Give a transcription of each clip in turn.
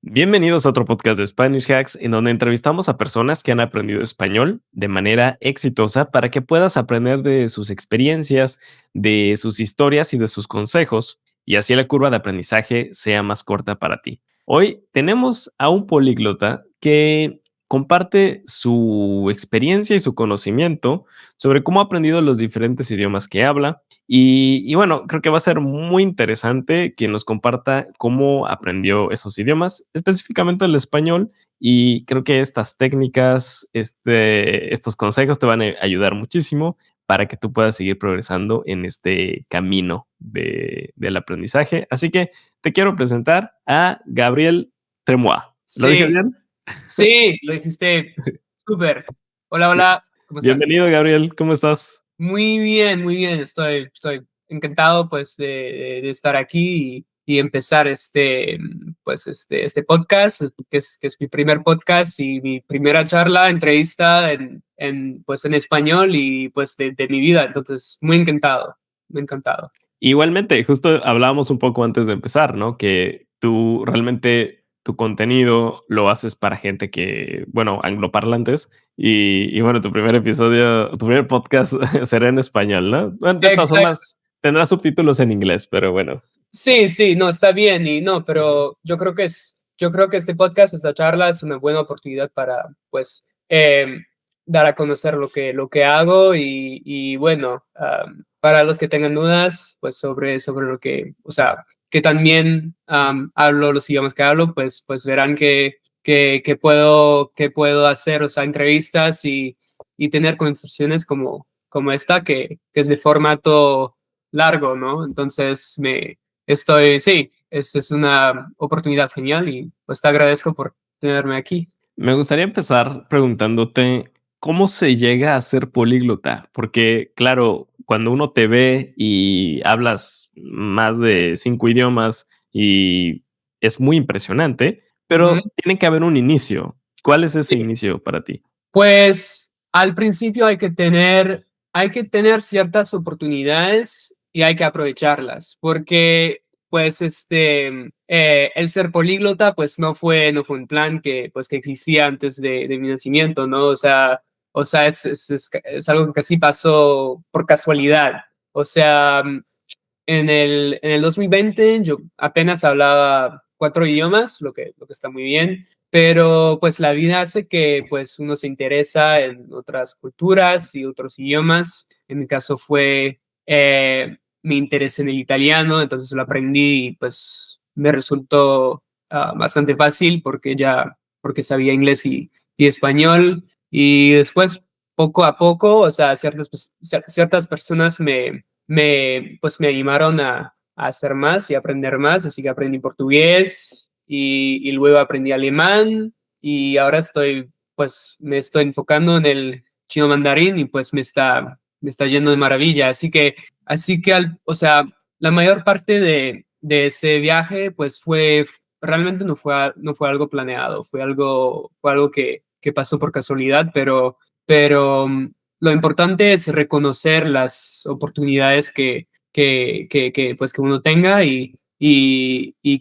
Bienvenidos a otro podcast de Spanish Hacks, en donde entrevistamos a personas que han aprendido español de manera exitosa para que puedas aprender de sus experiencias, de sus historias y de sus consejos, y así la curva de aprendizaje sea más corta para ti. Hoy tenemos a un políglota que comparte su experiencia y su conocimiento sobre cómo ha aprendido los diferentes idiomas que habla y bueno, creo que va a ser muy interesante que nos comparta cómo aprendió esos idiomas, específicamente el español, y creo que estas técnicas, estos consejos te van a ayudar muchísimo para que tú puedas seguir progresando en este camino del aprendizaje. Así que te quiero presentar a Gabriel Tremois. ¿Lo dije Sí, bien? sí, lo dijiste súper. Hola, Bien- hola, ¿cómo están? Bienvenido, Gabriel. ¿Cómo estás? Muy bien, estoy encantado pues de estar aquí y empezar este podcast, que es mi primer podcast y mi primera charla, entrevista en español y pues de mi vida, entonces muy encantado. Igualmente, justo hablábamos un poco antes de empezar, ¿no? Que tú realmente tu contenido lo haces para gente que, bueno, angloparlantes y bueno, tu primer episodio, tu primer podcast será en español, ¿no? Bueno, de todas Exacto. formas, tendrá subtítulos en inglés, pero bueno. Sí, sí, no, está bien y no, pero yo creo que este podcast, esta charla es una buena oportunidad para, pues, dar a conocer lo que hago y bueno, para los que tengan dudas, pues, sobre lo que, o sea, que también hablo los idiomas que hablo, pues verán que puedo hacer, o sea, entrevistas y tener conversaciones como esta, que es de formato largo, ¿no? Entonces, sí, es una oportunidad genial y pues te agradezco por tenerme aquí. Me gustaría empezar preguntándote cómo se llega a ser políglota, porque claro, cuando uno te ve y hablas más de 5 idiomas y es muy impresionante, Ujú. pero tiene que haber un inicio. ¿Cuál es ese Sí. inicio para ti? Pues al principio hay que tener ciertas oportunidades y hay que aprovecharlas, porque pues el ser políglota pues no fue un plan que existía antes de mi nacimiento, ¿no? O sea es algo que casi pasó por casualidad. O sea, en el 2020 yo apenas hablaba 4 idiomas, lo que está muy bien, pero pues la vida hace que pues uno se interesa en otras culturas y otros idiomas. En mi caso fue mi interés en el italiano, entonces lo aprendí y pues me resultó bastante fácil porque sabía inglés y español. Y después, poco a poco, o sea, ciertas personas pues me animaron a hacer más y aprender más, así que aprendí portugués y luego aprendí alemán y ahora pues me estoy enfocando en el chino mandarín y pues me está yendo de maravilla, así que o sea, la mayor parte de ese viaje pues realmente no fue algo planeado, fue algo que pasó por casualidad, pero lo importante es reconocer las oportunidades pues, que uno tenga y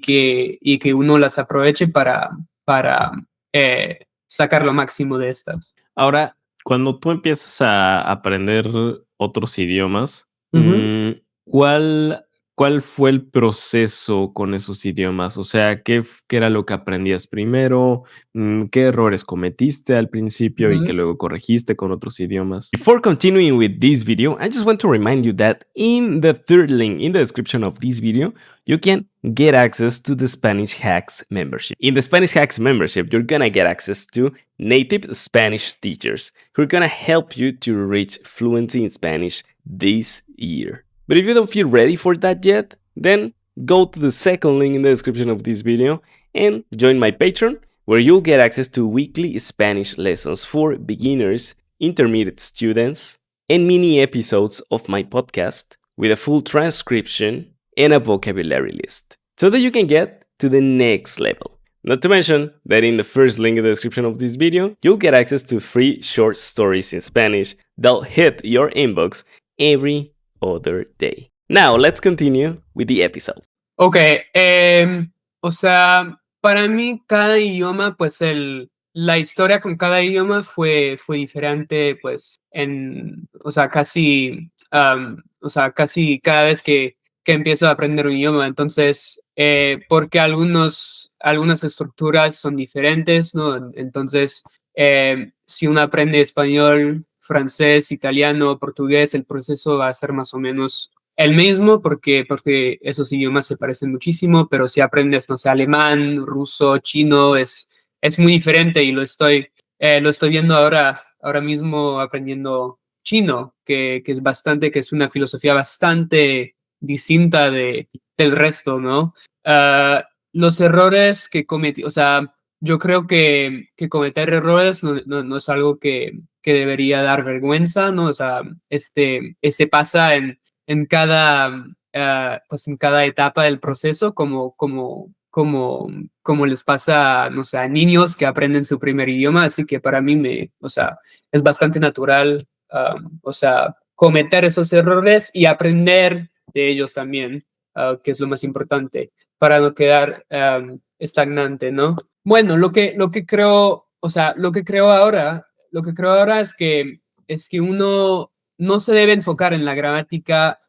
que uno las aproveche para sacar lo máximo de estas. Ahora, cuando tú empiezas a aprender otros idiomas, Ujú. ¿cuál cuál fue el proceso con esos idiomas? O sea, ¿qué era lo que aprendías primero? ¿Qué errores cometiste al principio y que Ujú. luego corregiste con otros idiomas? Before continuing with this video, I just want to remind you that in the third link in the description of this video, you can get access to the Spanish Hacks membership. In the Spanish Hacks membership, you're gonna get access to native Spanish teachers who are gonna help you to reach fluency in Spanish this year. But if you don't feel ready for that yet, then go to the second link in the description of this video and join my Patreon, where you'll get access to weekly Spanish lessons for beginners, intermediate students, and mini episodes of my podcast with a full transcription and a vocabulary list, so that you can get to the next level. Not to mention that in the first link in the description of this video, you'll get access to free short stories in Spanish that'll hit your inbox every other day. Now, let's continue with the episode. Ok, o sea, para mí cada idioma, pues la historia con cada idioma fue diferente, pues o sea, o sea, casi cada vez que empiezo a aprender un idioma. Entonces, porque algunas estructuras son diferentes, ¿no? Entonces, si uno aprende español, francés, italiano, portugués, el proceso va a ser más o menos el mismo porque esos idiomas se parecen muchísimo, pero si aprendes, no sé, alemán, ruso, chino, es muy diferente y lo estoy viendo ahora mismo aprendiendo chino, que es una filosofía bastante distinta del resto, ¿no? Los errores que cometí, o sea, yo creo que cometer errores no es algo que debería dar vergüenza, ¿no? O sea, este pasa en pues en cada etapa del proceso, como les pasa, no sé, a niños que aprenden su primer idioma, así que para mí o sea, es bastante natural, o sea, cometer esos errores y aprender de ellos también, que es lo más importante, para no quedar estagnante, ¿no? Bueno, lo que creo, o sea, lo que creo ahora es que uno no se debe enfocar en la gramática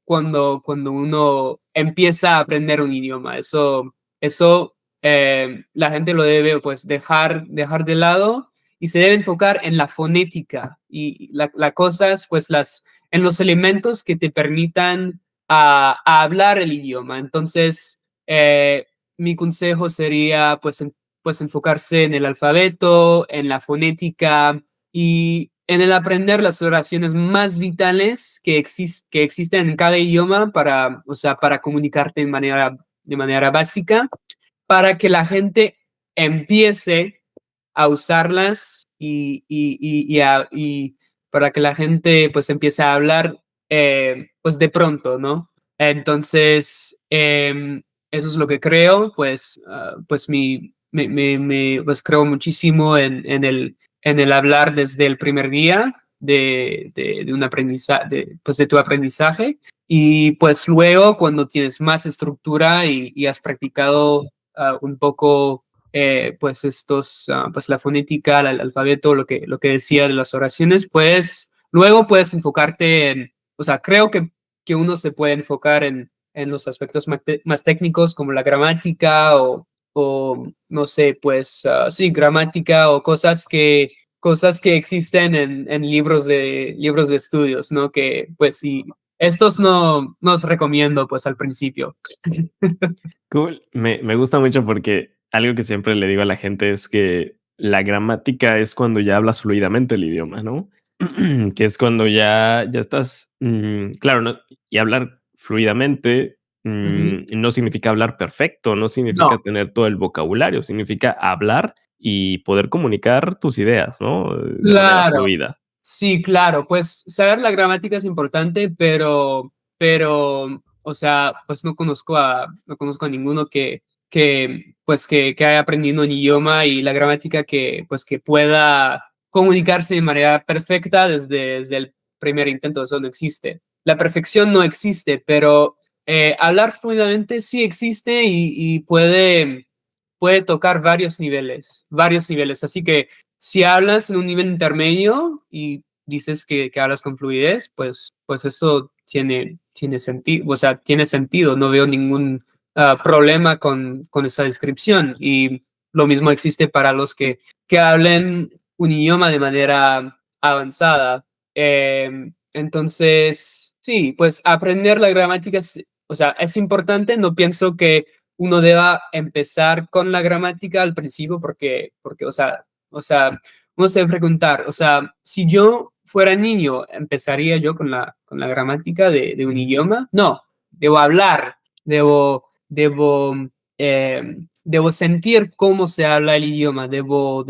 cuando uno empieza a aprender un idioma. Eso la gente lo debe pues dejar de lado y se debe enfocar en la fonética y la cosa es pues en los elementos que te permitan a hablar el idioma. Entonces, mi consejo sería pues enfocarse en el alfabeto, en la fonética y en el aprender las oraciones más vitales que existen en cada idioma o sea, para comunicarte de manera básica, para que la gente empiece a usarlas y para que la gente pues empiece a hablar pues de pronto, ¿no? Entonces, eso es lo que creo, pues, pues pues creo muchísimo en el hablar desde el primer día de un aprendizaje, pues de tu aprendizaje. Y pues luego, cuando tienes más estructura y has practicado un poco, pues pues la fonética, el alfabeto, lo que decía de las oraciones, pues luego puedes enfocarte o sea, creo que uno se puede enfocar en los aspectos más técnicos como la gramática o no sé, pues sí, gramática o cosas que existen en libros de estudios, ¿no? Que pues sí, estos no os recomiendo pues al principio. Cool. Me gusta mucho porque algo que siempre le digo a la gente es que la gramática es cuando ya hablas fluidamente el idioma, ¿no? Que es cuando ya estás, claro, ¿no? Y hablar fluidamente Ujú. no significa hablar perfecto, no significa No, tener todo el vocabulario, significa hablar y poder comunicar tus ideas, ¿no? De manera claro. fluida. Sí, claro, pues saber la gramática es importante, o sea, pues no conozco a ninguno que haya aprendido un idioma y la gramática pues que pueda comunicarse de manera perfecta desde el primer intento. Eso no existe. La perfección no existe, pero hablar fluidamente sí existe y puede tocar varios niveles. Así que si hablas en un nivel intermedio y dices que hablas con fluidez, pues esto tiene sentido, o sea, tiene sentido, no veo ningún problema con esa descripción. Y lo mismo existe para los que hablen un idioma de manera avanzada. Entonces, sí, pues aprender la gramática, o sea, es importante, no pienso que uno deba empezar con la gramática al principio porque o sea, uno se debe preguntar, o sea, si yo fuera niño, ¿empezaría yo con la gramática de un idioma? No, debo hablar, debo sentir cómo se habla el idioma, debo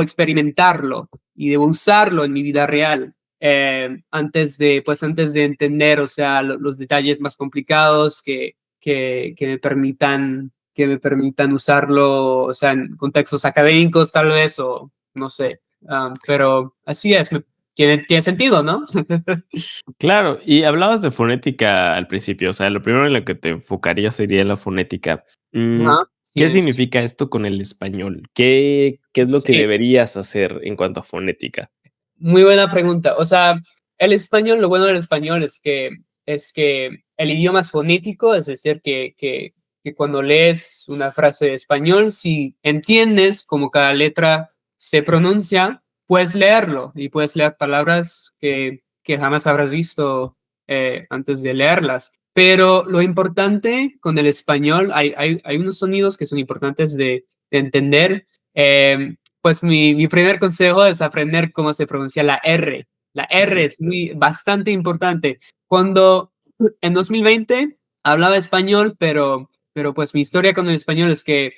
experimentarlo y debo usarlo en mi vida real. Pues antes de entender, o sea, los detalles más complicados que me permitan usarlo, o sea, en contextos académicos tal vez, o no sé. Pero así es, tiene sentido, ¿no? Claro, y hablabas de fonética al principio, o sea, lo primero en lo que te enfocaría sería la fonética. Ajá. ¿Qué Tienes- significa esto con el español? ¿Qué es lo que Sí, deberías hacer en cuanto a fonética? muy buena pregunta. O sea, el español, lo bueno del español es que el idioma es fonético, es decir, que cuando lees una frase de español, si entiendes cómo cada letra se pronuncia, puedes leerlo y puedes leer palabras que jamás habrás visto antes de leerlas. Pero lo importante con el español, hay unos sonidos que son importantes de entender. Pues mi primer consejo es aprender cómo se pronuncia la R. La R Ujú. es bastante importante. Cuando en 2020 hablaba español, pero pues mi historia con el español es que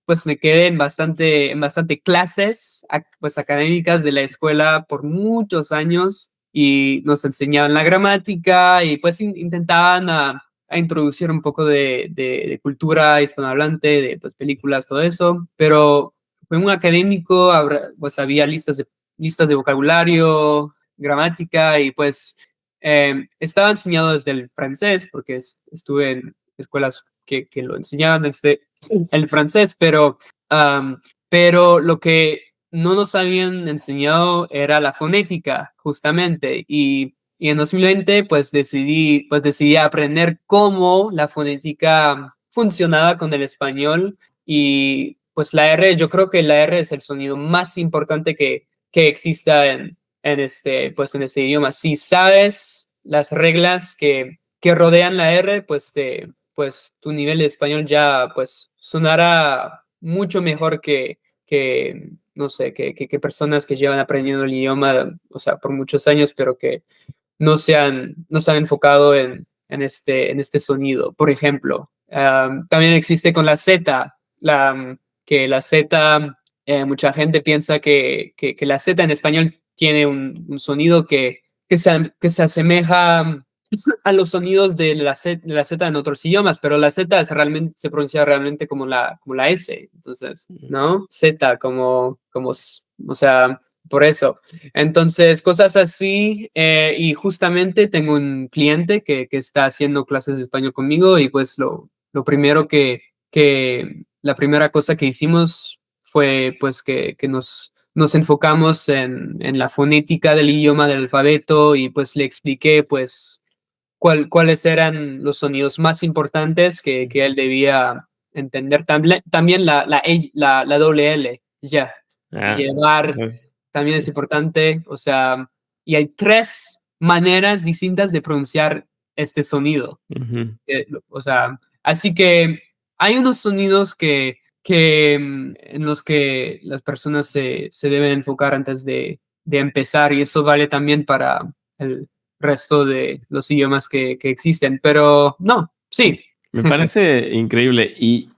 pues me quedé en bastante clases pues académicas de la escuela por muchos años y nos enseñaban la gramática y pues intentaban a introducir un poco de cultura hispanohablante, de pues, películas, todo eso, pero fue un académico, pues había listas de vocabulario, gramática y pues estaba enseñado desde el francés, porque estuve en escuelas que lo enseñaban desde el francés, um, pero lo que no nos habían enseñado era la fonética, justamente, y en 2020 pues decidí aprender cómo la fonética funcionaba con el español y pues la R, yo creo que la R es el sonido más importante que exista pues en este idioma. Si sabes las reglas que rodean la R, pues tu nivel de español ya pues sonará mucho mejor que no sé, que personas que llevan aprendiendo el idioma, o sea, por muchos años, pero que no se han enfocado en este sonido. Por ejemplo, también existe con la Z, que la Z, mucha gente piensa que la Z en español tiene un sonido que se asemeja a los sonidos de la Z en otros idiomas, pero la Z se pronuncia realmente como la S, entonces, ¿no? Z, o sea, por eso. Entonces, cosas así, y justamente tengo un cliente que está haciendo clases de español conmigo y pues lo primero la primera cosa que hicimos fue pues que nos enfocamos en la fonética del idioma, del alfabeto y pues le expliqué pues cuáles eran los sonidos más importantes que él debía entender. También la doble L, ya, Ah, llevar okey. también es importante, o sea, y hay tres maneras distintas de pronunciar este sonido. Ujú. O sea, así que hay unos sonidos en los que las personas se deben enfocar antes de empezar, y eso vale también para el resto de los idiomas que existen. Pero no, sí. Me parece increíble. Y,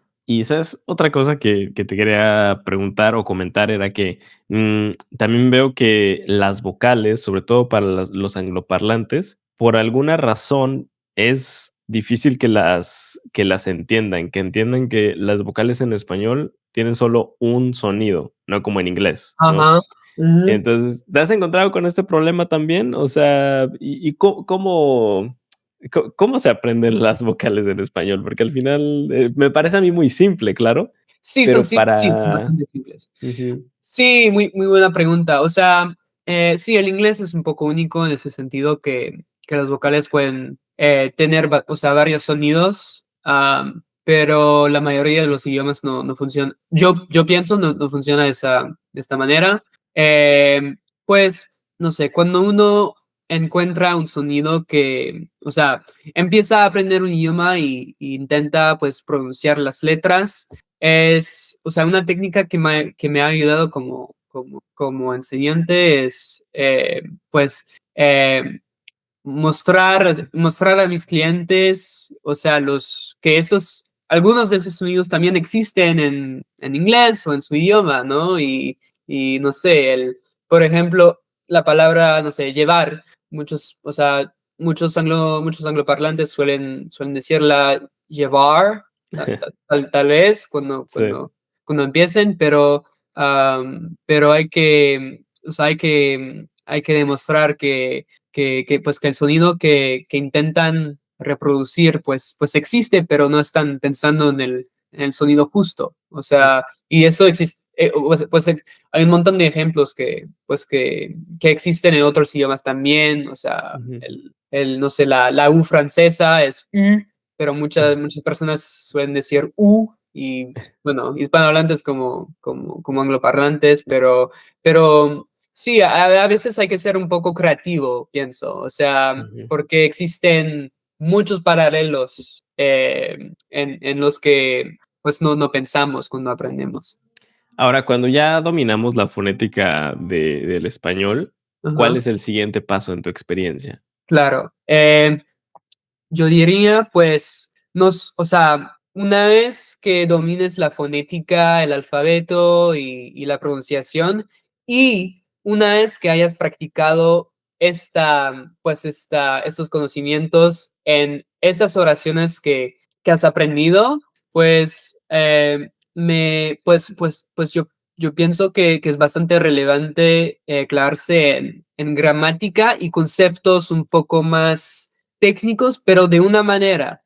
¿sabes? Otra cosa que te quería preguntar o comentar era que, también veo que las vocales, sobre todo para los angloparlantes, por alguna razón es difícil que las entiendan que las vocales en español tienen solo un sonido, no como en inglés, ¿no? Ajá. Ujú. Entonces, ¿te has encontrado con este problema también? O sea, ¿y cómo se aprenden las vocales en español? Porque al final, me parece a mí muy simple, claro, Sí, pero sí, son para bastante simples. ujú, Sí, muy, muy buena pregunta. O sea, sí, el inglés es un poco único en ese sentido que las vocales pueden tener, o sea, varios sonidos, pero la mayoría de los idiomas no funcionan. Yo pienso no funciona de esta manera. Eh, pues, no sé, cuando uno encuentra un sonido o sea, empieza a aprender un idioma y intenta, pues, pronunciar las letras. O sea, una técnica que me ha ayudado como enseñante es, pues, mostrar a mis clientes, o sea, algunos de esos sonidos también existen en inglés o en su idioma, ¿no? Y no sé, por ejemplo, la palabra, no sé, llevar, o sea, muchos angloparlantes suelen decirla llevar, tal vez sí, cuando empiecen, pero o sea, hay que demostrar pues que el sonido que intentan reproducir pues existe, pero no están pensando en el sonido justo. O sea, y eso existe, pues hay un montón de ejemplos que existen en otros idiomas también. O sea, Ujú. no sé, la U francesa es U, pero muchas personas suelen decir U, y bueno, hispanohablantes como angloparlantes, pero sí, a veces hay que ser un poco creativo, pienso. O sea, Ujú. porque existen muchos paralelos en los que pues no pensamos cuando aprendemos. Ahora, cuando ya dominamos la fonética del español, ¿cuál Ajá, es el siguiente paso en tu experiencia? claro. Yo diría, pues, o sea, una vez que domines la fonética, el alfabeto y la pronunciación, y una vez que hayas practicado estos conocimientos en estas oraciones que has aprendido, pues, yo pienso que es bastante relevante clavarse en gramática y conceptos un poco más técnicos, pero de una manera,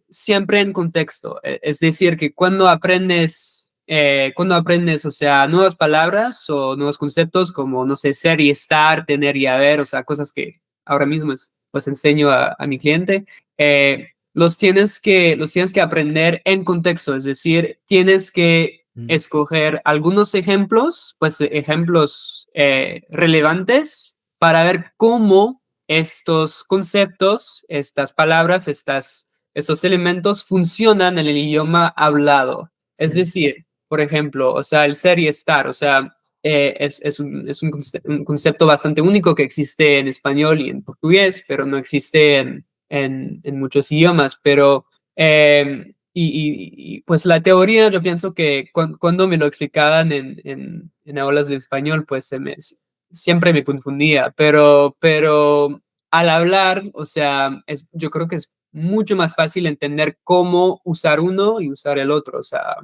siempre en contexto. Es decir, que cuando aprendes, o sea, nuevas palabras o nuevos conceptos como, no sé, ser y estar, tener y haber, o sea, cosas que ahora mismo pues enseño a mi cliente, los tienes que aprender en contexto, es decir, tienes que Mm, escoger algunos ejemplos, pues ejemplos relevantes para ver cómo estos conceptos, estas palabras, estos elementos funcionan en el idioma hablado. Es mm, decir, por ejemplo, o sea, el ser y estar, o sea, es un concepto bastante único que existe en español y en portugués, pero no existe en muchos idiomas. Pero, pues la teoría, yo pienso que cuando me lo explicaban en aulas de español, pues siempre me confundía, pero al hablar, o sea, yo creo que es mucho más fácil entender cómo usar uno y usar el otro. O sea,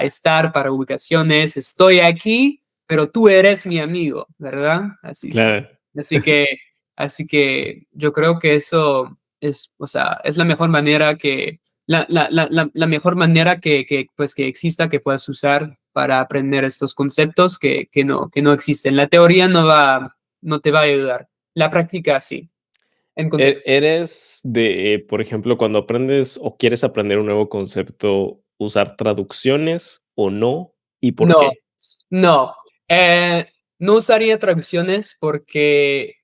estar para ubicaciones, estoy aquí, pero tú eres mi amigo, ¿verdad? Así sí. claro. Así que, así que yo creo que eso o sea, es la mejor manera la mejor manera pues, que exista, que puedas usar para aprender estos conceptos que no existen. La teoría no te va a ayudar. La práctica sí, en contexto. ¿Eres de, por ejemplo, cuando aprendes o quieres aprender un nuevo concepto, usar traducciones o no? ¿Y por No, qué? no. Eh, no usaría traducciones porque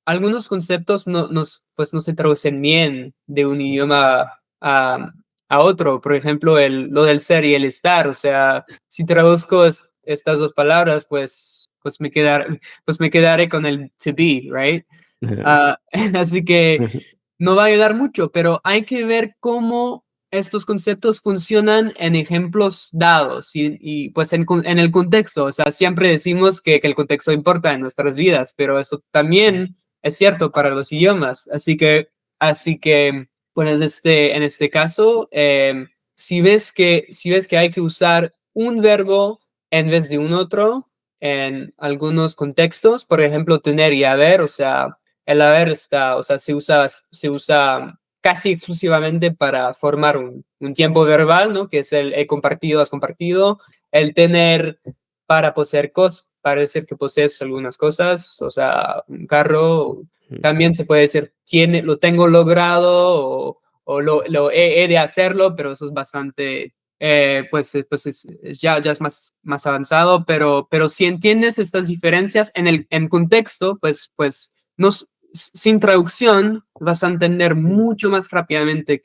algunos conceptos pues no se traducen bien de un idioma a otro. Por ejemplo, lo del ser y el estar. O sea, si traduzco estas dos palabras, pues me quedaré con el to be, right? Ah, así que no va a ayudar mucho, pero hay que ver cómo estos conceptos funcionan en ejemplos dados pues en el contexto. O sea, siempre decimos que el contexto importa en nuestras vidas, pero eso también es cierto para los idiomas. Así que bueno, en este caso, si ves que hay que usar un verbo en vez de un otro en algunos contextos, por ejemplo, tener y haber, o sea, el haber o sea, se usa casi exclusivamente para formar un tiempo verbal, ¿no? Que es el he compartido, has compartido. El tener para poseer cosas, para decir que posees algunas cosas, o sea, un carro. También se puede decir, lo tengo logrado o lo he de hacerlo, pero eso es bastante, ya es más avanzado, pero si entiendes estas diferencias en contexto, pues no, sin traducción vas a entender mucho más rápidamente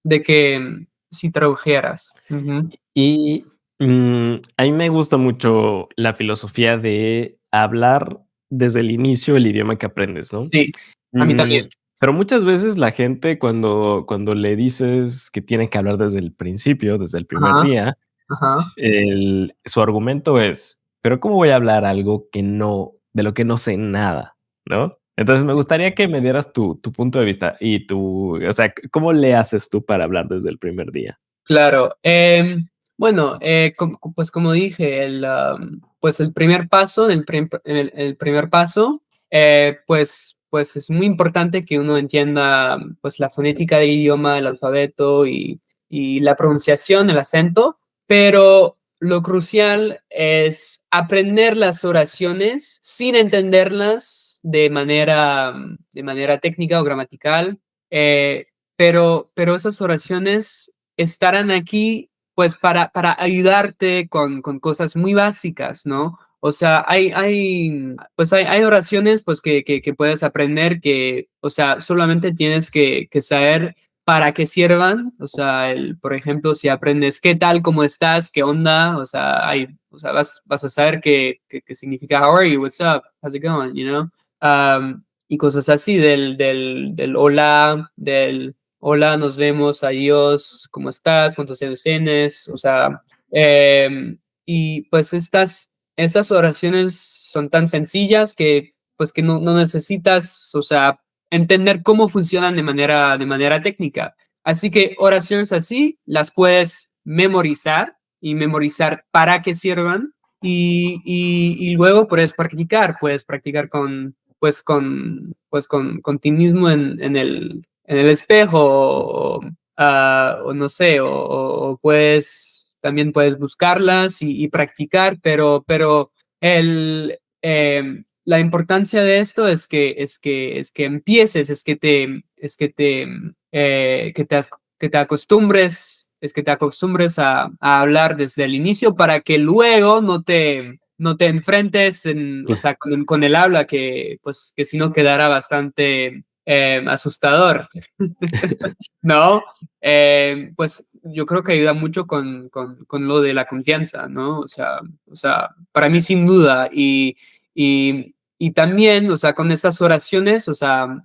de que si tradujeras. Ujú. Y, a mí me gusta mucho la filosofía de hablar desde el inicio el idioma que aprendes, ¿no? Sí, a mí Mm, también. pero muchas veces la gente cuando le dices que tiene que hablar desde el principio, desde el primer Ajá, día, ajá. su argumento es: "Pero, ¿cómo voy a hablar algo de lo que no sé nada?", ¿no? Entonces, me Sí. gustaría que me dieras tu punto de vista y o sea, ¿cómo le haces tú para hablar desde el primer día? Claro. Bueno, pues como dije, pues el primer paso, el primer paso, pues es muy importante que uno entienda pues la fonética del idioma, el alfabeto y la pronunciación, el acento, pero lo crucial es aprender las oraciones sin entenderlas de manera técnica o gramatical, eh, pero esas oraciones estarán aquí pues para ayudarte con cosas muy básicas, ¿no? O sea, hay oraciones pues que puedes aprender que, o sea, solamente tienes que saber para qué sirvan. O sea, por ejemplo, si aprendes qué tal, cómo estás, qué onda, o sea, vas a saber qué significa how are you, what's up, how's it going, you know? Y cosas así del hola, del hola, nos vemos, adiós, ¿cómo estás? ¿Cuántos años tienes? O sea, y pues estas oraciones son tan sencillas que pues que no necesitas, o sea, entender cómo funcionan de manera técnica. Así que oraciones así las puedes memorizar y memorizar para qué sirvan y luego puedes practicar con ti mismo en el espejo o no sé, o puedes, también puedes buscarlas y practicar, pero la importancia de esto es que empieces, que te acostumbres, es que te acostumbres a hablar desde el inicio para que luego no te enfrentes o sea, con el habla que, pues, que si no quedará bastante asustador, ¿no? Pues yo creo que ayuda mucho con lo de la confianza, ¿no? O sea, para mí sin duda. Y también, o sea, con estas oraciones, o sea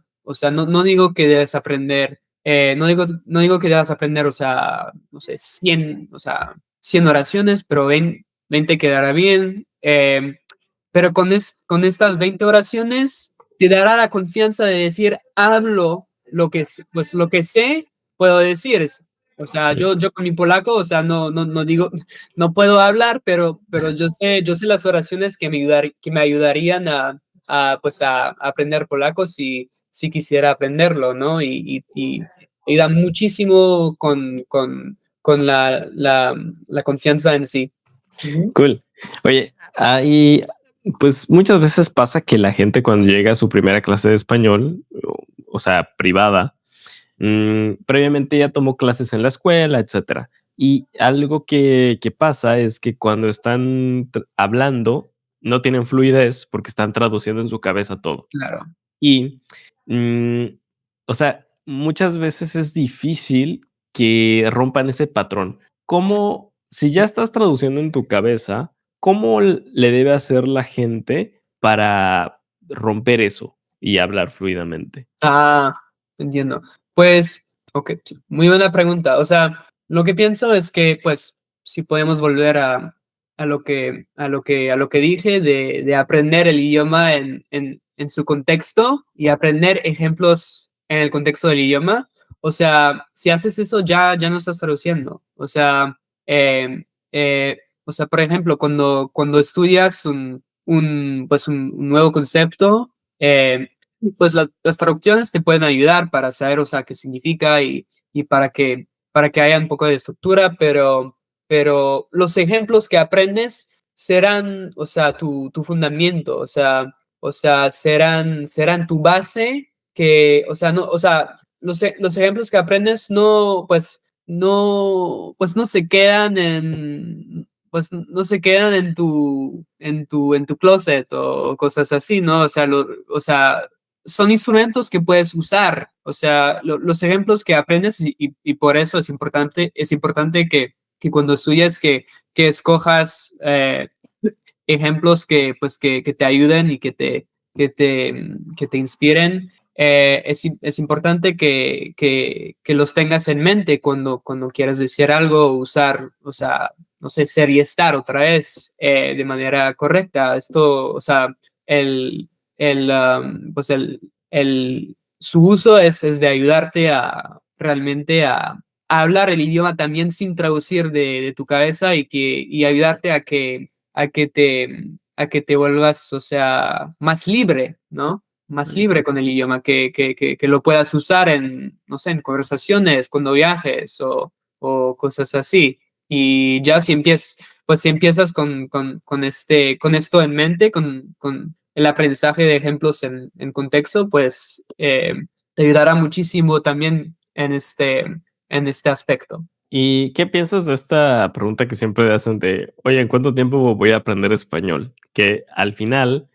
no digo que debes aprender, no digo que debas aprender, o sea, no sé, 100 o sea, 100 oraciones, pero 20 quedará bien. Pero con estas 20 oraciones te dará la confianza de decir, hablo pues, lo que sé, puedo decir. O sea, yo con mi polaco, o sea, no digo, no puedo hablar, pero yo sé las oraciones que me ayudarían pues a aprender polaco si quisiera aprenderlo, ¿no? Y ayuda muchísimo con la confianza en sí. Cool. Oye, ahí, pues muchas veces pasa que la gente cuando llega a su primera clase de español, o sea, privada, previamente ya tomó clases en la escuela, etcétera. Y algo que pasa es que cuando están hablando, no tienen fluidez porque están traduciendo en su cabeza todo. Claro. Y, mm, o sea, muchas veces es difícil que rompan ese patrón. ¿Cómo, si ya estás traduciendo en tu cabeza, cómo le debe hacer la gente para romper eso y hablar fluidamente? Ah, entiendo. Pues, ok, sí, muy buena pregunta. O sea, lo que pienso es que, pues, si podemos volver a lo que dije de aprender el idioma en su contexto y aprender ejemplos en el contexto del idioma. O sea, si haces eso, ya no estás traduciendo. O sea, por ejemplo, cuando estudias pues un nuevo concepto, pues las traducciones te pueden ayudar para saber, o sea, qué significa y para que haya un poco de estructura, pero los ejemplos que aprendes serán, o sea, tu fundamento, o sea, serán tu base que, o sea, no, o sea, los ejemplos que aprendes pues no se quedan pues no se quedan en tu closet o cosas así, ¿no? O sea, son instrumentos que puedes usar. O sea, los ejemplos que aprendes y por eso es importante que cuando estudies que escojas ejemplos que te ayuden y que te inspiren. Es importante que los tengas en mente cuando quieras decir algo, usar, o sea, no sé, ser y estar otra vez de manera correcta. Esto, o sea, pues su uso es de ayudarte a realmente a hablar el idioma también sin traducir de tu cabeza y ayudarte a que te vuelvas, o sea, más libre, ¿no? más Mm. libre con el idioma, que lo puedas usar en, no sé, en conversaciones, cuando viajes o cosas así. Y ya pues si empiezas con esto en mente, con el aprendizaje de ejemplos en contexto, pues te ayudará muchísimo también en este aspecto. ¿Y qué piensas de esta pregunta que siempre hacen de, oye, ¿en cuánto tiempo voy a aprender español? Que al final,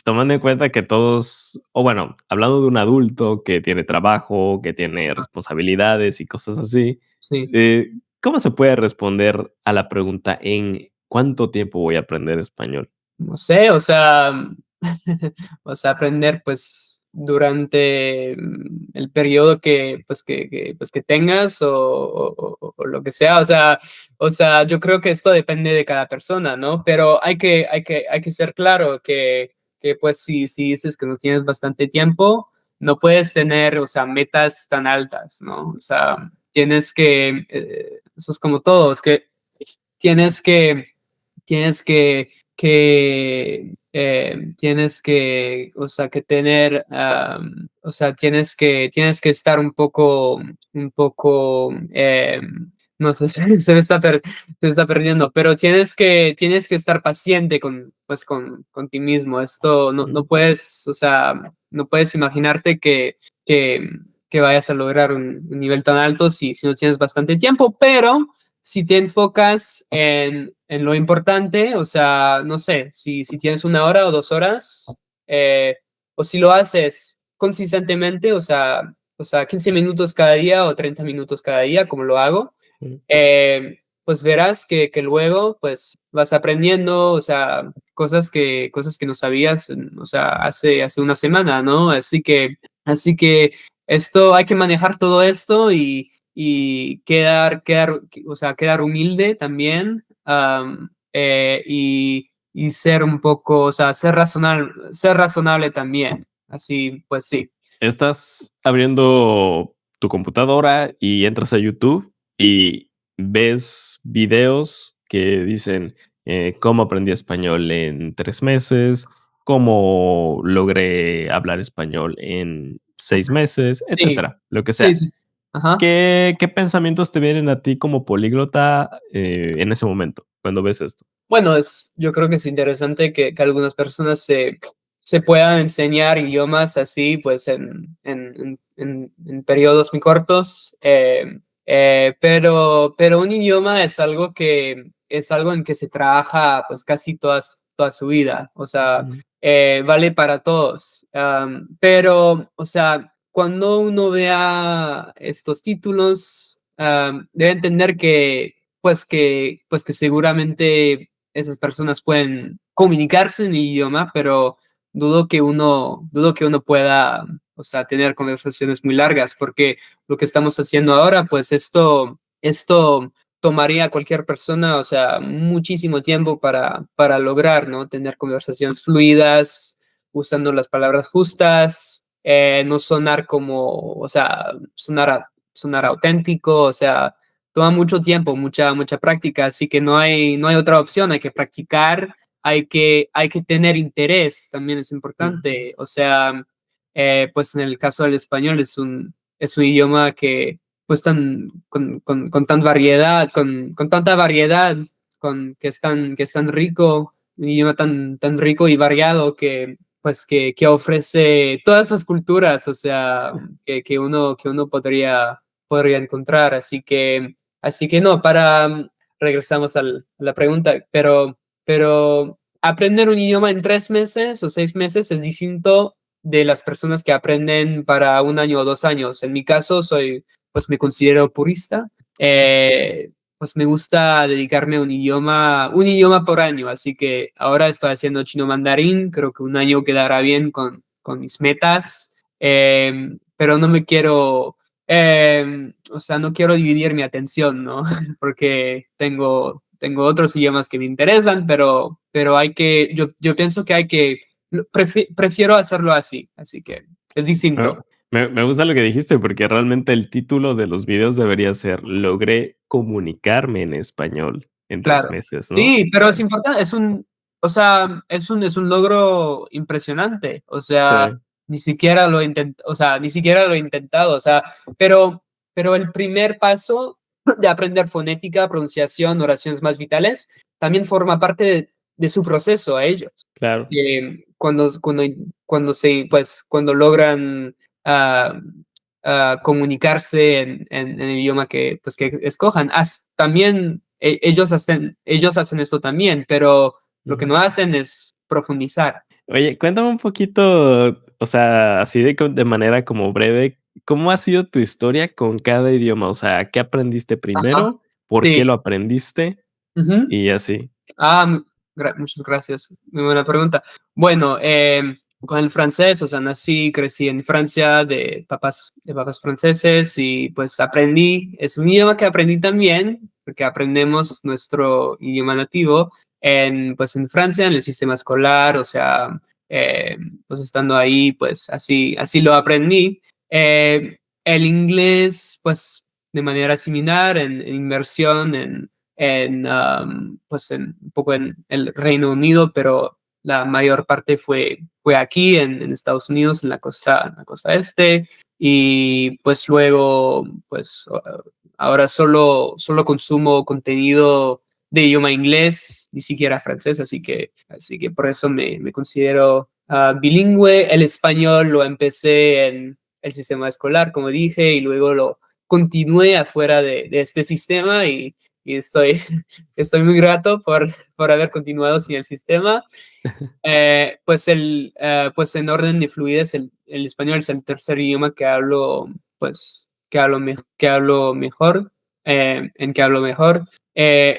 tomando en cuenta que todos, o bueno, hablando de un adulto que tiene trabajo, que tiene Ah, responsabilidades y cosas así, sí. eh, ¿cómo se puede responder a la pregunta en cuánto tiempo voy a aprender español? No sé, o sea, o sea, aprender pues durante el periodo pues que tengas o lo que sea, o sea, yo creo que esto depende de cada persona, ¿no? Pero hay que ser claro que pues si dices que no tienes bastante tiempo, no puedes tener, o sea, metas tan altas, ¿no? O sea, eso es como todo, es que tienes que, tienes tienes que, o sea, que tener, o sea, tienes que estar un poco, no sé, se me está perdiendo, pero tienes que estar paciente pues, con ti mismo. Esto no Mm, puedes, o sea, no puedes imaginarte que, que vayas a lograr un nivel tan alto si no tienes bastante tiempo, pero si te enfocas en lo importante, o sea, no sé, si tienes 1 hora o 2 horas, eh, o si lo haces consistentemente, o sea, 15 minutos cada día o 30 minutos cada día, como lo hago, mm. pues verás que luego, pues, vas aprendiendo, o sea, cosas que no sabías, o sea, hace una semana, ¿no? Así que esto, hay que manejar todo esto y o sea, quedar humilde también, y ser un poco, o sea, ser razonable también. Así, pues sí. Estás abriendo tu computadora y entras a YouTube y ves videos que dicen cómo aprendí español en 3 meses, cómo logré hablar español en 6 meses, Sí, etcétera, lo que sí, sea. sí. Ajá. ¿Qué pensamientos te vienen a ti como políglota en ese momento cuando ves esto? Bueno, yo creo que es interesante que algunas personas se puedan enseñar idiomas así, pues en periodos muy cortos, pero un idioma es algo en que se trabaja pues casi toda su vida, o sea, Mm, vale para todos. Pero, o sea, cuando uno vea estos títulos, debe entender pues que seguramente esas personas pueden comunicarse en el idioma, pero dudo que uno pueda, o sea, tener conversaciones muy largas, porque lo que estamos haciendo ahora, pues esto tomaría a cualquier persona, o sea, muchísimo tiempo para lograr, ¿no? Tener conversaciones fluidas, usando las palabras justas, no sonar como, o sea, sonar auténtico, o sea, toma mucho tiempo, mucha práctica, así que no hay otra opción, hay que practicar, hay que tener interés, también es mm. importante, o sea, pues en el caso del español es un idioma que pues con tan variedad, con tanta variedad, que es tan rico, un idioma tan rico y variado que ofrece todas esas culturas, o sea, que uno podría encontrar, así que no, regresamos a la pregunta, pero aprender un idioma en 3 meses o 6 meses es distinto de las personas que aprenden para 1 año o 2 años. En mi caso, pues me considero purista. Pues me gusta dedicarme a un idioma por año, así que ahora estoy haciendo chino mandarín, creo que 1 año quedará bien con mis metas, pero no me quiero, o sea, no quiero dividir mi atención, ¿no? Porque tengo otros idiomas que me interesan, pero yo pienso que prefiero hacerlo así que es Ah, distinto, me gusta lo que dijiste, porque realmente el título de los videos debería ser Logré comunicarme en español en tres claro. meses, ¿no? Sí, pero es importante, o sea, es un logro impresionante. O sea, Sí. ni siquiera lo o sea, ni siquiera lo he intentado. O sea, pero el primer paso de aprender fonética, pronunciación, oraciones más vitales, también forma parte de su proceso a ellos. Claro. Cuando logran ah, comunicarse en el idioma pues, que escojan. También ellos hacen esto también, pero lo que Ujú. no hacen es profundizar. Oye, cuéntame un poquito, o sea, así de manera como breve, ¿cómo ha sido tu historia con cada idioma? O sea, ¿qué aprendiste Ajá, primero? ¿Por qué sí. lo aprendiste? Ujú. Y así. Ah, muchas gracias. Muy buena pregunta. Bueno, con el francés, o sea, nací, crecí en Francia de papás franceses y pues aprendí, es un idioma que aprendí también, porque aprendemos nuestro idioma nativo pues en Francia, en el sistema escolar, o sea, eh, pues estando ahí, pues así lo aprendí. El inglés, pues de manera similar, en inmersión, pues un poco en el Reino Unido, pero la mayor parte fue aquí en Estados Unidos, en la costa este, y pues luego, pues ahora solo consumo contenido de idioma inglés, ni siquiera francés, así que por eso me considero bilingüe. El español lo empecé en el sistema escolar, como dije, y luego lo continué afuera de este sistema y estoy muy grato por haber continuado sin el sistema. Pues en orden de fluidez, el español es el tercer idioma que hablo, pues, que hablo mejor, en que hablo mejor.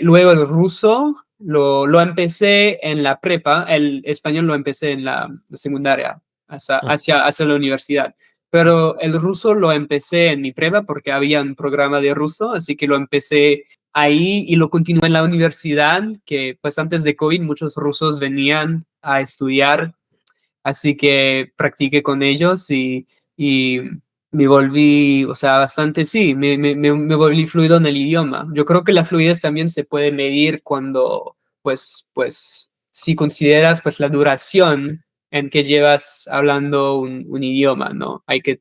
Luego el ruso lo empecé en la prepa, el español lo empecé en la secundaria, Ah, hacia la universidad. Pero el ruso lo empecé en mi prepa porque había un programa de ruso, así que lo empecé ahí y lo continué en la universidad, que pues antes de COVID muchos rusos venían a estudiar, así que practiqué con ellos y me volví, o sea, bastante, sí, me volví fluido en el idioma. Yo creo que la fluidez también se puede medir cuando, pues, si consideras pues la duración en que llevas hablando un idioma, ¿no? Hay que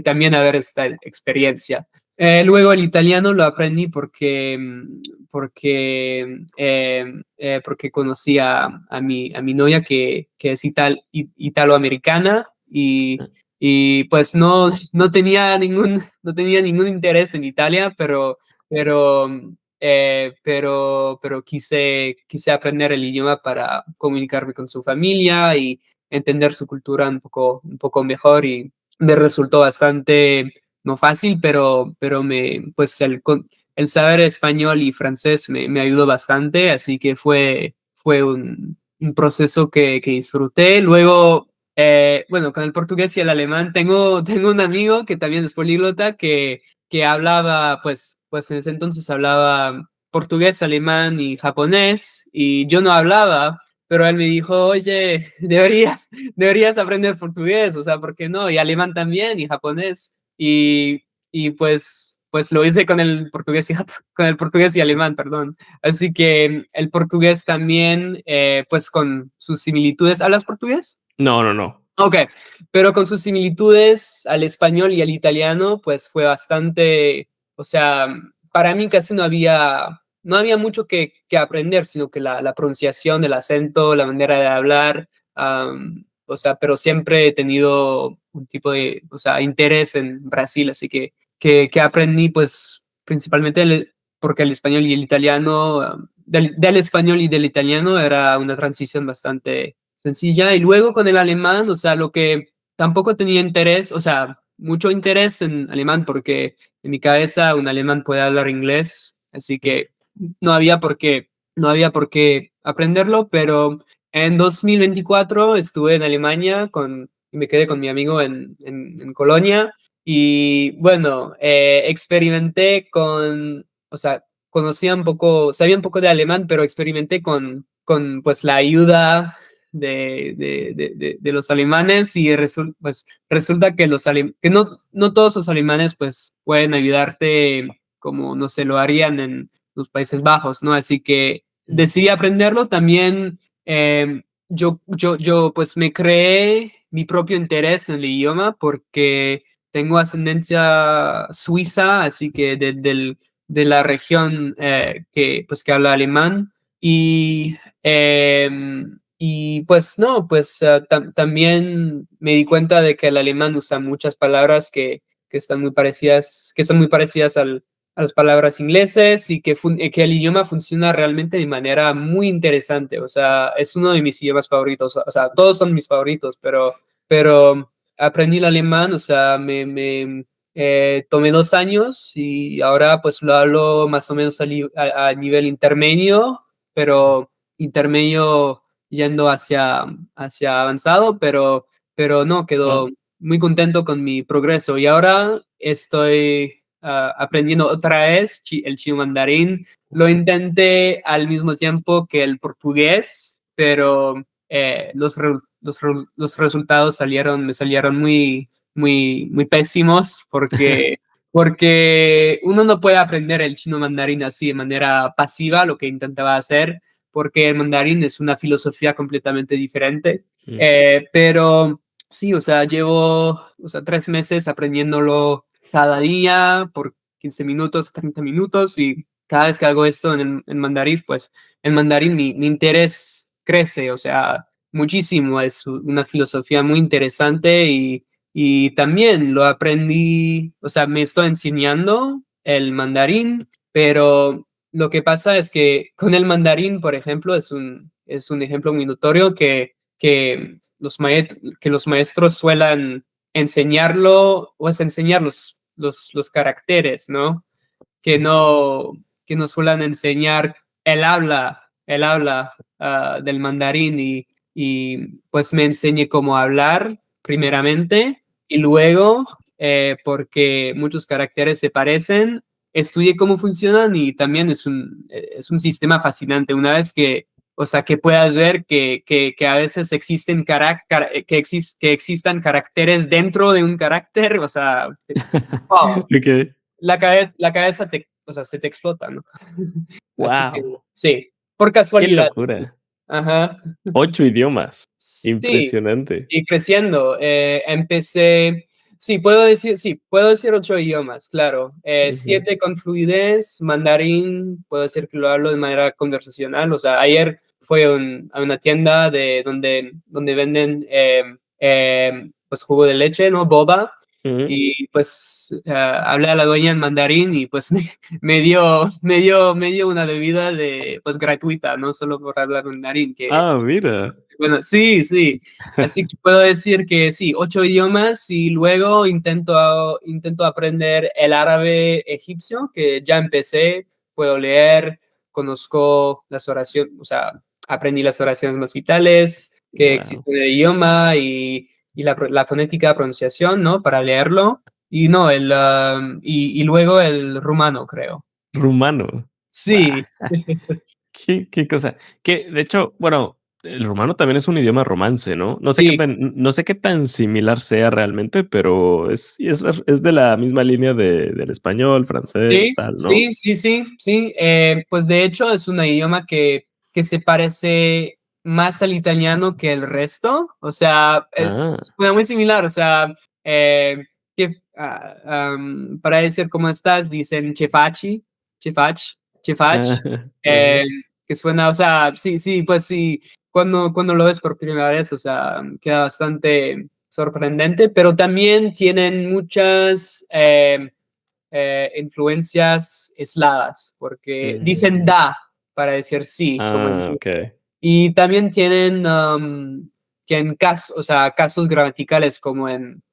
también haber esta experiencia. Luego el italiano lo aprendí porque conocí a mi novia que es italoamericana ah, y pues no tenía ningún interés en Italia, pero, pero quise aprender el idioma para comunicarme con su familia y entender su cultura un poco mejor y me resultó bastante no fácil, pero pues el saber español y francés me ayudó bastante, así que fue un proceso que disfruté. Luego, bueno, con el portugués y el alemán, tengo un amigo que también es políglota que hablaba, pues en ese entonces hablaba portugués, alemán y japonés, y yo no hablaba. Pero él me dijo, oye, deberías aprender portugués, o sea, ¿por qué no? Y alemán también, y japonés. Y pues lo hice con el portugués con el portugués y alemán, perdón. Así que el portugués también, pues con sus similitudes. ¿Hablas portugués? no, no, no. Ok, pero con sus similitudes al español y al italiano, pues fue bastante, o sea, para mí casi no había mucho que aprender, sino que la pronunciación, el acento, la manera de hablar, o sea, pero siempre he tenido un tipo de, o sea, interés en Brasil, así que aprendí, pues, principalmente porque el español y el italiano, del español y del italiano era una transición bastante sencilla. Y luego con el alemán, o sea, lo que tampoco tenía interés, o sea, mucho interés en alemán, porque en mi cabeza un alemán puede hablar inglés, así que no había por qué aprenderlo, pero en 2024 estuve en Alemania y me quedé con mi amigo en Colonia. Y bueno, experimenté o sea, conocía un poco, sabía un poco de alemán, pero experimenté con pues la ayuda de los alemanes y pues, resulta que que no todos los alemanes pues pueden ayudarte como no se lo harían en los Países Bajos, ¿no? Así que Ujú. decidí aprenderlo también. Yo pues me creé mi propio interés en el idioma porque tengo ascendencia suiza, así que de la región pues que habla alemán. Y, y pues no, pues también me di cuenta de que el alemán usa muchas palabras que están muy parecidas, que son muy parecidas a las palabras ingleses y que el idioma funciona realmente de manera muy interesante. O sea, es uno de mis idiomas favoritos. O sea, todos son mis favoritos, pero aprendí el alemán, o sea, tomé 2 años y ahora pues lo hablo más o menos a nivel intermedio, pero intermedio yendo hacia avanzado, pero no, Ah, quedo muy contento con mi progreso y ahora estoy aprendiendo otra vez el chino mandarín. Lo intenté al mismo tiempo que el portugués, pero los resultados me salieron muy pésimos porque uno no puede aprender el chino mandarín así de manera pasiva, lo que intentaba hacer, porque el mandarín es una filosofía completamente diferente. mm, Pero sí, o sea, llevo, o sea, 3 meses aprendiéndolo cada día por 15 minutos, 30 minutos y cada vez que hago esto en mandarín, pues en mandarín mi interés crece, o sea, muchísimo. Es una filosofía muy interesante y también lo aprendí, o sea, me estoy enseñando el mandarín, pero lo que pasa es que con el mandarín, por ejemplo, es un ejemplo muy notorio que los maestros suelen enseñarlo, o es enseñar los caracteres, ¿no? Que no, que nos suelen enseñar el habla del mandarín y pues me enseñé cómo hablar primeramente y luego, porque muchos caracteres se parecen, estudié cómo funcionan y también es un sistema fascinante. Una vez o sea, que puedas ver que a veces existen que existan caracteres dentro de un carácter, o sea, wow, ok. la cabeza o sea, se te explota, ¿no? Así que Wow, sí, por qué casualidad, sí. locura. Ajá. 8 idiomas. Sí, Impresionante. y creciendo. Sí, puedo decir 8 idiomas, claro. Ujú, 7 con fluidez, mandarín, puedo decir que lo hablo de manera conversacional. O sea, ayer fui a una tienda donde venden pues jugo de leche, ¿no? Boba. ujú. Y pues hablé a la dueña en mandarín y pues me dio una bebida pues gratuita, no solo por hablar mandarín, que Ah, mira. bueno, sí, sí. Así que puedo decir que sí, 8 idiomas y luego intento aprender el árabe egipcio, que ya empecé, puedo leer, conozco las oraciones, o sea, aprendí las oraciones más vitales que Wow. existen en el idioma y la fonética, pronunciación, ¿no? Para leerlo. Y no, y luego el rumano, creo. Rumano. Sí, Qué cosa. Que de hecho, bueno, el rumano también es un idioma romance, ¿no? sí. No sé qué tan similar sea realmente, pero es de la misma línea del español, francés, Sí, tal, ¿no? sí, sí, sí, sí. Pues de hecho es un idioma que se parece más al italiano que el resto. O sea, Ah, suena muy similar. O sea, para decir cómo estás, dicen cefaci, cefach, cefach, ah, eh, ajá. que suena, o sea, sí, sí, pues sí, cuando lo ves por primera vez, o sea, queda bastante sorprendente, pero también tienen muchas influencias eslavas, porque dicen Mm. da para decir sí, como en Ah, okey. y también tienen que o sea, casos gramaticales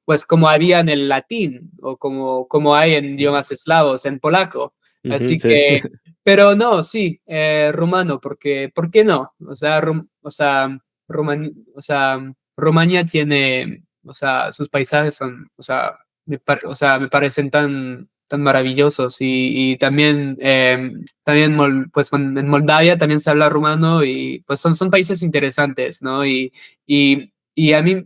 pues como había en el latín o como hay en Mm, idiomas eslavos, en polaco. ujú, Así sí. que, pero no, sí, rumano, porque, ¿por qué no? O sea, Rumania tiene, o sea, sus paisajes son, o sea, o sea, me parecen tan maravillosos y también también, pues en Moldavia también se habla rumano y pues son países interesantes, ¿no? Y a mí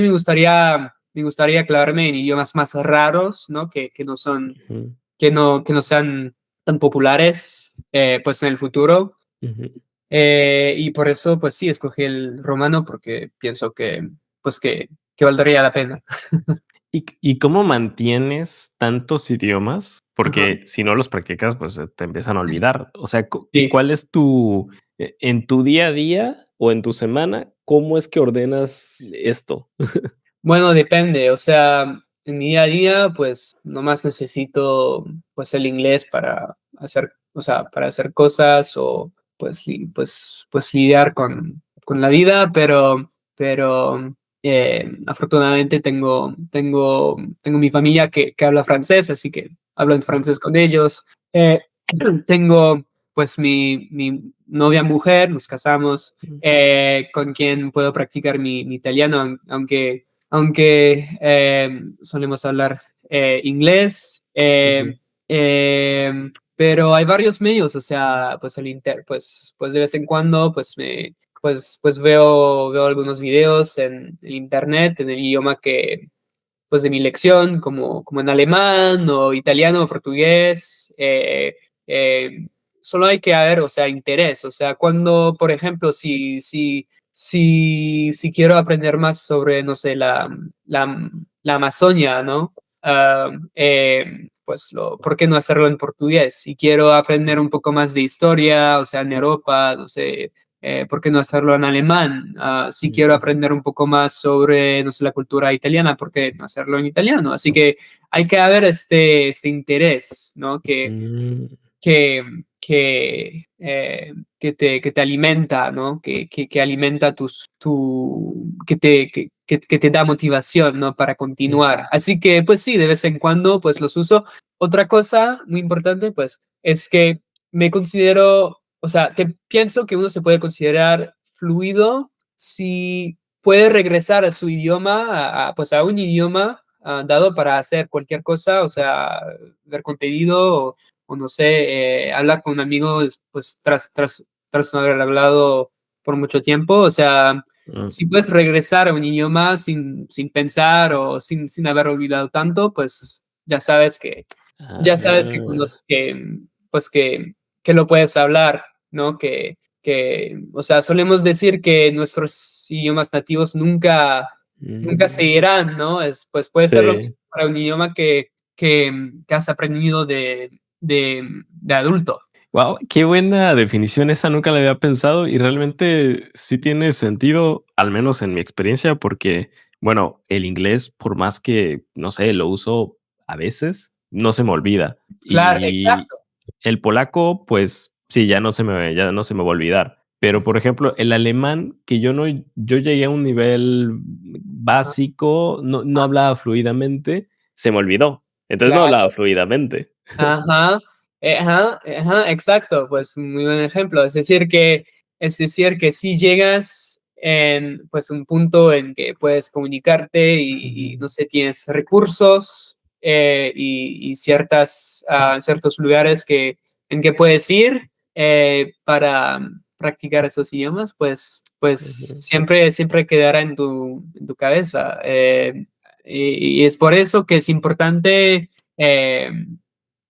me gustaría aclararme en idiomas más raros, ¿no? Ujú, Que no sean tan populares, pues en el futuro. ujú. Y por eso, pues sí, escogí el romano porque pienso que, pues que valdría la pena. ¿Y cómo mantienes tantos idiomas? Ajá. Porque si no los practicas, pues, te empiezan a olvidar. O sea, Sí. ¿cuál es tu en tu día a día o en tu semana, cómo es que ordenas esto? Bueno, depende, o sea, en mi día a día, pues nomás necesito pues el inglés para hacer, o sea, para hacer cosas o pues, pues lidiar con la vida, pero afortunadamente tengo mi familia que habla francés, así que hablo en francés con ellos. Eh, tengo pues mi novia mujer, nos casamos, con quien puedo practicar mi italiano, aunque solemos hablar inglés, Ujú. pero hay varios medios, o sea, pues pues de vez en cuando, pues veo algunos videos en internet, en el idioma pues de mi lección, como en alemán o italiano o portugués. Eh, Solo hay que haber, o sea, interés. O sea, cuando, por ejemplo, si quiero aprender más sobre, no sé, la Amazonia, ¿no? Pues, ¿por qué no hacerlo en portugués? Si quiero aprender un poco más de historia, o sea, en Europa, no sé, ¿por qué no hacerlo en alemán? Si quiero Ujú. aprender un poco más sobre, no sé, la cultura italiana, ¿por qué no hacerlo en italiano? Así que hay que haber este interés, ¿no? Mm, Que, que te alimenta, ¿no? Que alimenta que te da motivación, ¿no? Para mm, continuar. Así que, pues sí, de vez en cuando, pues los uso. Otra cosa muy importante, pues, es que me considero, o sea, pienso que uno se puede considerar fluido si puede regresar a su idioma, pues a un idioma dado para hacer cualquier cosa, o sea, ver contenido o no sé, hablar con un amigo pues tras no haber hablado por mucho tiempo, o sea, mm. si puedes regresar a un idioma sin pensar o sin haber olvidado tanto, pues ya sabes que, Ah, pues que lo puedes hablar, ¿no? O sea, solemos decir que nuestros idiomas nativos nunca se mm. irán, ¿no? Pues puede ser lo mismo Sí. para un idioma que has aprendido de adulto. Wow, qué buena definición, esa nunca la había pensado y realmente sí tiene sentido, al menos en mi experiencia, porque, bueno, el inglés, por más que, no sé, lo uso a veces, no se me olvida. Claro, Y exacto. el polaco, pues sí, ya no se me va a olvidar. Pero, por ejemplo, el alemán, que yo llegué a un nivel Ajá, básico, no hablaba fluidamente, se me olvidó. Entonces no hablaba claro. fluidamente. Ajá, ajá, exacto, pues muy buen ejemplo. Es decir que si llegas en pues un punto en que puedes comunicarte y no sé, tienes recursos y ciertos lugares en que puedes ir para practicar esos idiomas, pues Ujú. siempre quedará en tu cabeza. Y es por eso que es importante eh,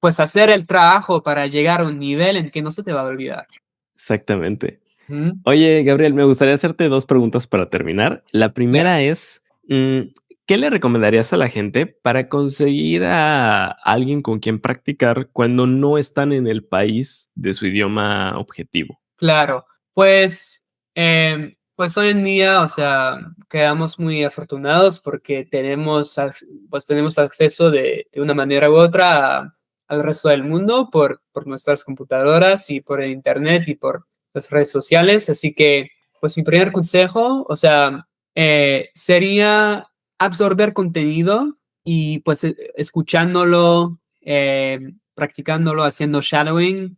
pues hacer el trabajo para llegar a un nivel en que no se te va a olvidar. Exactamente. Ujú. Oye, Gabriel, me gustaría hacerte 2 preguntas para terminar. La Claro. primera es, ¿qué le recomendarías a la gente para conseguir a alguien con quien practicar cuando no están en el país de su idioma objetivo? Claro, pues hoy en día, o sea, quedamos muy afortunados porque pues tenemos acceso de una manera u otra al resto del mundo por nuestras computadoras y por el internet y por las redes sociales. Así que, pues mi primer consejo, o sea, sería absorber contenido y pues escuchándolo, practicándolo, haciendo shadowing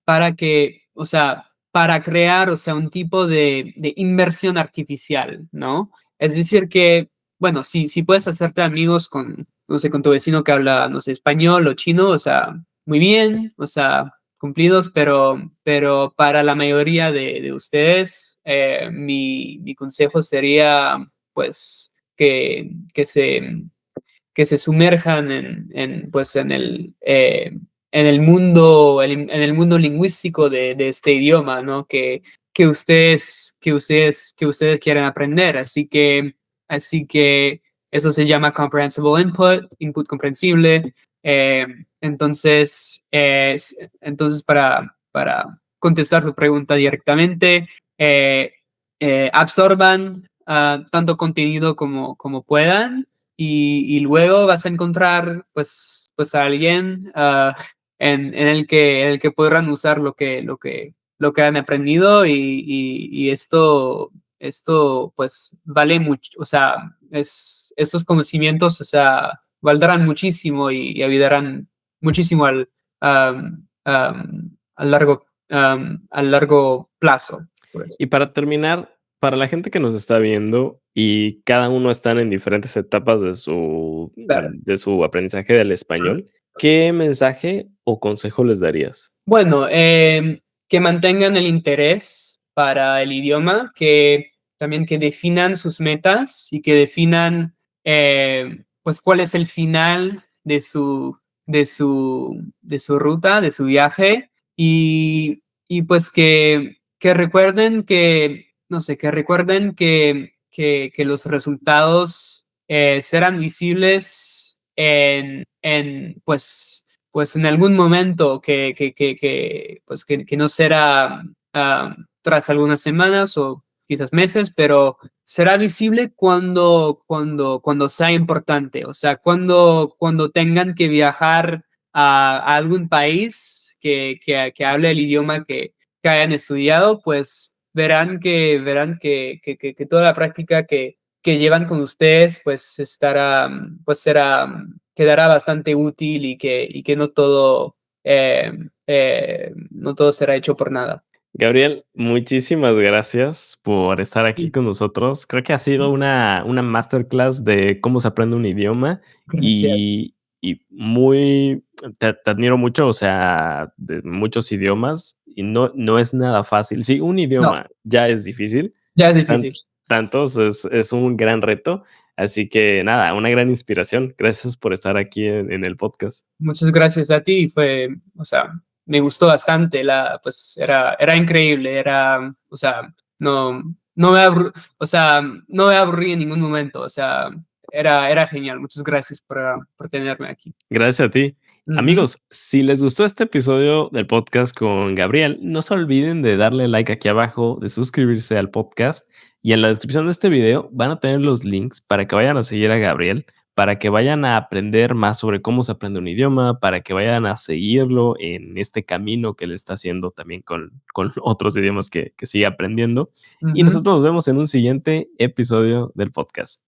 para que, o sea, para crear, o sea, un tipo de inversión artificial, ¿no? Es decir que, bueno, si puedes hacerte amigos con, no sé, con tu vecino que habla, no sé, español o chino, o sea, muy bien, o sea, cumplidos, pero para la mayoría de ustedes, mi consejo sería, pues, que se sumerjan pues, en el mundo lingüístico de este idioma, ¿no? Que ustedes quieren aprender. Así que eso se llama comprehensible input comprensible. Eh, entonces, para contestar tu pregunta directamente, absorban tanto contenido como puedan y luego vas a encontrar pues a alguien en el que podrán usar lo que han aprendido y esto pues vale mucho, o sea, estos conocimientos, o sea, valdrán muchísimo y ayudarán muchísimo al largo plazo. Pues. Y para terminar, para la gente que nos está viendo y cada uno están en diferentes etapas Claro. de su aprendizaje del español, ¿qué mensaje o consejo les darías? Bueno, que mantengan el interés para el idioma, que también que definan sus metas y que definan pues cuál es el final de su ruta, de su viaje y pues que recuerden no sé, que recuerden que los resultados serán visibles pues en algún momento que no será tras algunas semanas o quizás meses, pero será visible cuando sea importante, o sea, cuando tengan que viajar a algún país que hable el idioma que hayan estudiado, pues verán que toda la práctica que llevan con ustedes, pues quedará bastante útil y que no todo será hecho por nada. Gabriel, muchísimas gracias por estar aquí Sí, con nosotros. Creo que ha sido una masterclass de cómo se aprende un idioma gracias. y te admiro mucho, o sea, de muchos idiomas y no es nada fácil. Sí, un No, idioma ya es difícil, ya es tan- difícil. tantos es un gran reto. Así que nada, una gran inspiración. Gracias por estar aquí en el podcast. Muchas gracias a ti. O sea, me gustó bastante. Pues era increíble. O sea, o sea, no me aburrí en ningún momento. O sea, era genial. Muchas gracias por tenerme aquí. Gracias a ti. Ujú, Amigos, si les gustó este episodio del podcast con Gabriel, no se olviden de darle like aquí abajo, de suscribirse al podcast y en la descripción de este video van a tener los links para que vayan a seguir a Gabriel, para que vayan a aprender más sobre cómo se aprende un idioma, para que vayan a seguirlo en este camino que le está haciendo también con otros idiomas que sigue aprendiendo. Y ujú. nosotros nos vemos en un siguiente episodio del podcast.